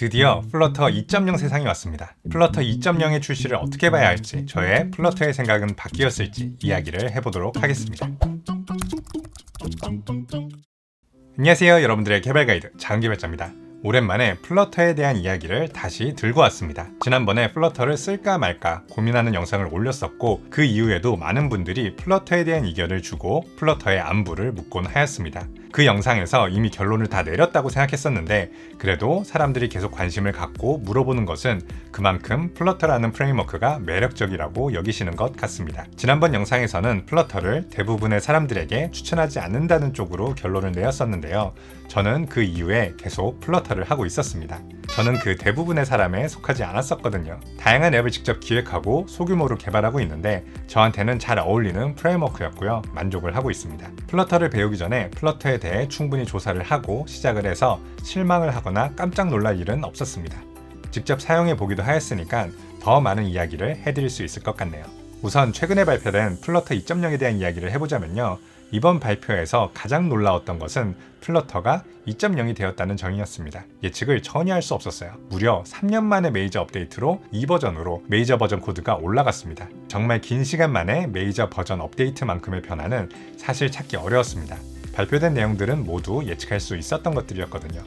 드디어 플러터 2.0 세상이 왔습니다. 플러터 2.0의 출시를 어떻게 봐야 할지, 저의 플러터의 생각은 바뀌었을지 이야기를 해보도록 하겠습니다. 안녕하세요, 여러분들의 개발 가이드 장개발자입니다. 오랜만에 플러터에 대한 이야기를 다시 들고 왔습니다. 지난번에 플러터를 쓸까 말까 고민하는 영상을 올렸었고, 그 이후에도 많은 분들이 플러터에 대한 의견을 주고 플러터의 안부를 묻곤 하였습니다. 그 영상에서 이미 결론을 다 내렸다고 생각했었는데, 그래도 사람들이 계속 관심을 갖고 물어보는 것은 그만큼 플러터라는 프레임워크가 매력적이라고 여기시는 것 같습니다. 지난번 영상에서는 플러터를 대부분의 사람들에게 추천하지 않는다는 쪽으로 결론을 내었었는데요. 저는 그 이후에 계속 플러터를 하고 있었습니다. 저는 그 대부분의 사람에 속하지 않았었거든요. 다양한 앱을 직접 기획하고 소규모로 개발하고 있는데 저한테는 잘 어울리는 프레임워크였고요. 만족을 하고 있습니다. 플러터를 배우기 전에 플러터에 대해 충분히 조사를 하고 시작을 해서 실망을 하거나 깜짝 놀랄 일은 없었습니다. 직접 사용해 보기도 하였으니까 더 많은 이야기를 해드릴 수 있을 것 같네요. 우선 최근에 발표된 플러터 2.0에 대한 이야기를 해보자면요. 이번 발표에서 가장 놀라웠던 것은 플러터가 2.0이 되었다는 점이었습니다. 예측을 전혀 할 수 없었어요. 무려 3년 만에 메이저 업데이트로 2버전으로 메이저 버전 코드가 올라갔습니다. 정말 긴 시간 만에 메이저 버전 업데이트만큼의 변화는 사실 찾기 어려웠습니다. 발표된 내용들은 모두 예측할 수 있었던 것들이었거든요.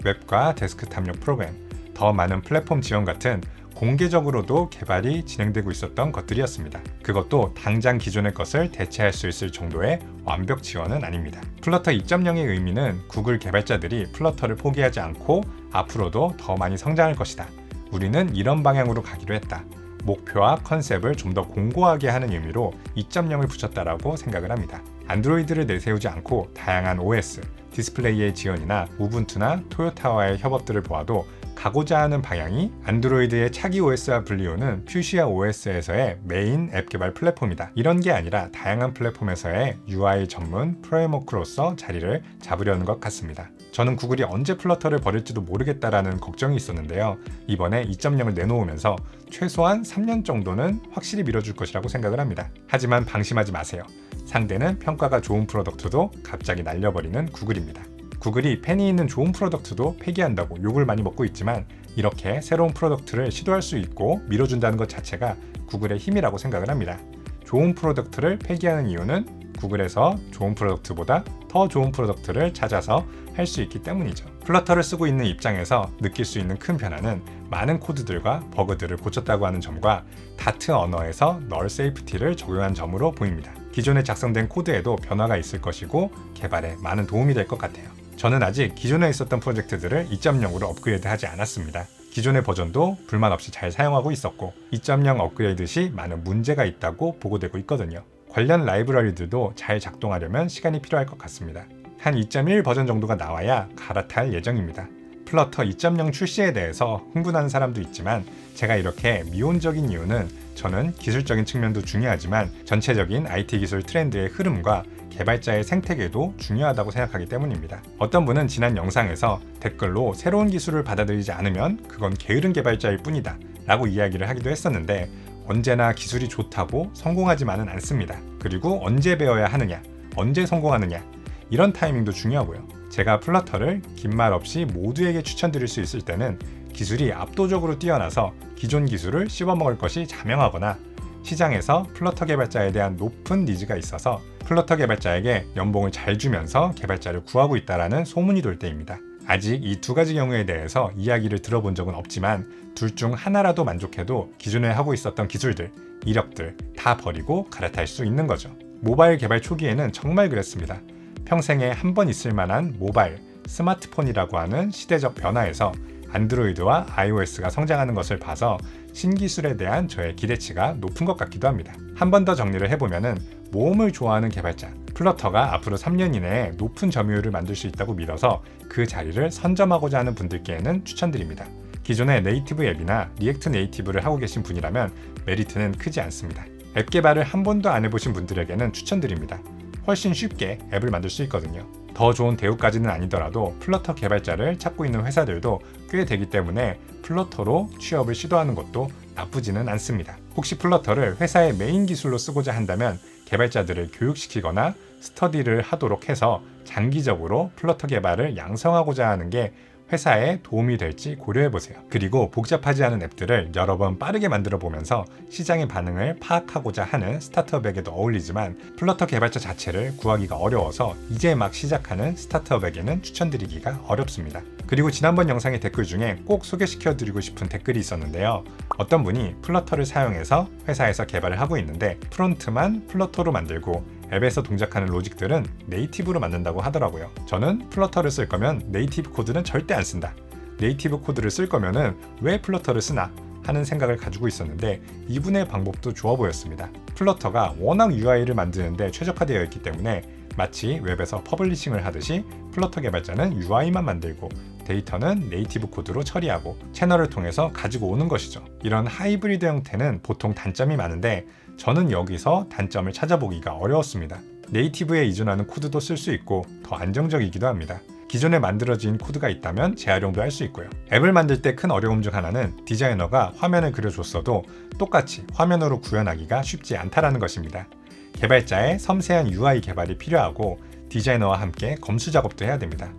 웹과 데스크탑용 프로그램, 더 많은 플랫폼 지원 같은 공개적으로도 개발이 진행되고 있었던 것들이었습니다. 그것도 당장 기존의 것을 대체할 수 있을 정도의 완벽 지원은 아닙니다. 플러터 2.0의 의미는 구글 개발자들이 플러터를 포기하지 않고 앞으로도 더 많이 성장할 것이다. 우리는 이런 방향으로 가기로 했다. 목표와 컨셉을 좀 더 공고하게 하는 의미로 2.0을 붙였다라고 생각을 합니다. 안드로이드를 내세우지 않고 다양한 OS, 디스플레이의 지원이나 우분투나 토요타와의 협업들을 보아도 가고자 하는 방향이 안드로이드의 차기 OS와 분리오는 퓨시아 OS에서의 메인 앱 개발 플랫폼이다. 이런 게 아니라 다양한 플랫폼에서의 UI 전문 프레임워크로서 자리를 잡으려는 것 같습니다. 저는 구글이 언제 플러터를 버릴지도 모르겠다라는 걱정이 있었는데요. 이번에 2.0을 내놓으면서 최소한 3년 정도는 확실히 밀어줄 것이라고 생각을 합니다. 하지만 방심하지 마세요. 상대는 평가가 좋은 프로덕트도 갑자기 날려버리는 구글입니다. 구글이 팬이 있는 좋은 프로덕트도 폐기한다고 욕을 많이 먹고 있지만 이렇게 새로운 프로덕트를 시도할 수 있고 밀어준다는 것 자체가 구글의 힘이라고 생각을 합니다. 좋은 프로덕트를 폐기하는 이유는 구글에서 좋은 프로덕트보다 더 좋은 프로덕트를 찾아서 할 수 있기 때문이죠. 플러터를 쓰고 있는 입장에서 느낄 수 있는 큰 변화는 많은 코드들과 버그들을 고쳤다고 하는 점과 다트 언어에서 널 세이프티를 적용한 점으로 보입니다. 기존에 작성된 코드에도 변화가 있을 것이고 개발에 많은 도움이 될 것 같아요. 저는 아직 기존에 있었던 프로젝트들을 2.0으로 업그레이드하지 않았습니다. 기존의 버전도 불만 없이 잘 사용하고 있었고 2.0 업그레이드 시 많은 문제가 있다고 보고되고 있거든요. 관련 라이브러리들도 잘 작동하려면 시간이 필요할 것 같습니다. 한 2.1 버전 정도가 나와야 갈아탈 예정입니다. 플러터 2.0 출시에 대해서 흥분하는 사람도 있지만 제가 이렇게 미온적인 이유는 저는 기술적인 측면도 중요하지만 전체적인 IT 기술 트렌드의 흐름과 개발자의 생태계도 중요하다고 생각하기 때문입니다. 어떤 분은 지난 영상에서 댓글로 새로운 기술을 받아들이지 않으면 그건 게으른 개발자일 뿐이다 라고 이야기를 하기도 했었는데 언제나 기술이 좋다고 성공하지만은 않습니다. 그리고 언제 배워야 하느냐, 언제 성공하느냐 이런 타이밍도 중요하고요. 제가 플러터를 긴 말 없이 모두에게 추천드릴 수 있을 때는 기술이 압도적으로 뛰어나서 기존 기술을 씹어먹을 것이 자명하거나 시장에서 플러터 개발자에 대한 높은 니즈가 있어서 플러터 개발자에게 연봉을 잘 주면서 개발자를 구하고 있다는 소문이 돌 때입니다. 아직 이 두 가지 경우에 대해서 이야기를 들어본 적은 없지만 둘 중 하나라도 만족해도 기존에 하고 있었던 기술들, 이력들 다 버리고 갈아탈 수 있는 거죠. 모바일 개발 초기에는 정말 그랬습니다. 평생에 한 번 있을 만한 모바일, 스마트폰이라고 하는 시대적 변화에서 안드로이드와 iOS가 성장하는 것을 봐서 신기술에 대한 저의 기대치가 높은 것 같기도 합니다. 한 번 더 정리를 해보면은 모험을 좋아하는 개발자, 플러터가 앞으로 3년 이내에 높은 점유율을 만들 수 있다고 믿어서 그 자리를 선점하고자 하는 분들께는 추천드립니다. 기존의 네이티브 앱이나 리액트 네이티브를 하고 계신 분이라면 메리트는 크지 않습니다. 앱 개발을 한 번도 안 해보신 분들에게는 추천드립니다. 훨씬 쉽게 앱을 만들 수 있거든요. 더 좋은 대우까지는 아니더라도 플러터 개발자를 찾고 있는 회사들도 꽤 되기 때문에 플러터로 취업을 시도하는 것도 나쁘지는 않습니다. 혹시 플러터를 회사의 메인 기술로 쓰고자 한다면 개발자들을 교육시키거나 스터디를 하도록 해서 장기적으로 플러터 개발을 양성하고자 하는 게 회사에 도움이 될지 고려해보세요. 그리고 복잡하지 않은 앱들을 여러 번 빠르게 만들어 보면서 시장의 반응을 파악하고자 하는 스타트업에게도 어울리지만 플러터 개발자 자체를 구하기가 어려워서 이제 막 시작하는 스타트업에게는 추천드리기가 어렵습니다. 그리고 지난번 영상의 댓글 중에 꼭 소개시켜드리고 싶은 댓글이 있었는데요. 어떤 분이 플러터를 사용해서 회사에서 개발을 하고 있는데 프론트만 플러터로 만들고 앱에서 동작하는 로직들은 네이티브로 만든다고 하더라고요. 저는 플러터를 쓸 거면 네이티브 코드는 절대 안 쓴다. 네이티브 코드를 쓸 거면은 왜 플러터를 쓰나 하는 생각을 가지고 있었는데 이분의 방법도 좋아 보였습니다. 플러터가 워낙 UI를 만드는데 최적화되어 있기 때문에 마치 웹에서 퍼블리싱을 하듯이 플러터 개발자는 UI만 만들고 데이터는 네이티브 코드로 처리하고 채널을 통해서 가지고 오는 것이죠. 이런 하이브리드 형태는 보통 단점이 많은데 저는 여기서 단점을 찾아보기가 어려웠습니다. 네이티브에 의존하는 코드도 쓸 수 있고 더 안정적이기도 합니다. 기존에 만들어진 코드가 있다면 재활용도 할 수 있고요. 앱을 만들 때 큰 어려움 중 하나는 디자이너가 화면을 그려줬어도 똑같이 화면으로 구현하기가 쉽지 않다라는 것입니다. 개발자의 섬세한 UI 개발이 필요하고 디자이너와 함께 검수 작업도 해야 됩니다.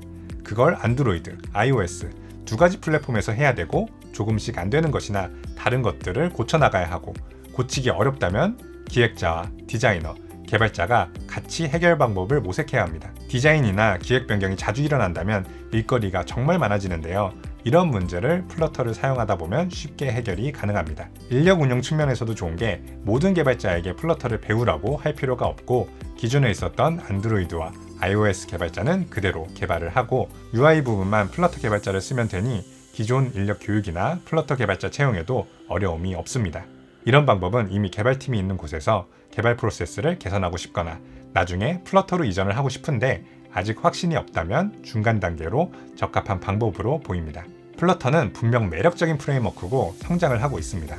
그걸 안드로이드, iOS 두 가지 플랫폼에서 해야 되고 조금씩 안 되는 것이나 다른 것들을 고쳐나가야 하고 고치기 어렵다면 기획자와 디자이너, 개발자가 같이 해결 방법을 모색해야 합니다. 디자인이나 기획 변경이 자주 일어난다면 일거리가 정말 많아지는데요. 이런 문제를 플러터를 사용하다 보면 쉽게 해결이 가능합니다. 인력 운영 측면에서도 좋은 게 모든 개발자에게 플러터를 배우라고 할 필요가 없고 기존에 있었던 안드로이드와 iOS 개발자는 그대로 개발을 하고 UI 부분만 플러터 개발자를 쓰면 되니 기존 인력 교육이나 플러터 개발자 채용에도 어려움이 없습니다. 이런 방법은 이미 개발팀이 있는 곳에서 개발 프로세스를 개선하고 싶거나 나중에 플러터로 이전을 하고 싶은데 아직 확신이 없다면 중간 단계로 적합한 방법으로 보입니다. 플러터는 분명 매력적인 프레임워크고 성장을 하고 있습니다.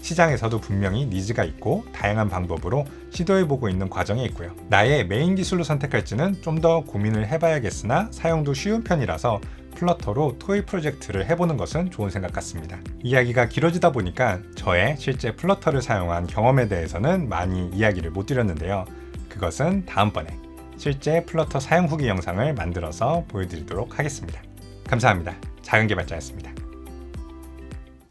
시장에서도 분명히 니즈가 있고 다양한 방법으로 시도해보고 있는 과정에 있고요. 나의 메인 기술로 선택할지는 좀 더 고민을 해봐야겠으나 사용도 쉬운 편이라서 플러터로 토이 프로젝트를 해보는 것은 좋은 생각 같습니다. 이야기가 길어지다 보니까 저의 실제 플러터를 사용한 경험에 대해서는 많이 이야기를 못 드렸는데요. 그것은 다음번에 실제 플러터 사용 후기 영상을 만들어서 보여드리도록 하겠습니다. 감사합니다. 작은 개발자였습니다.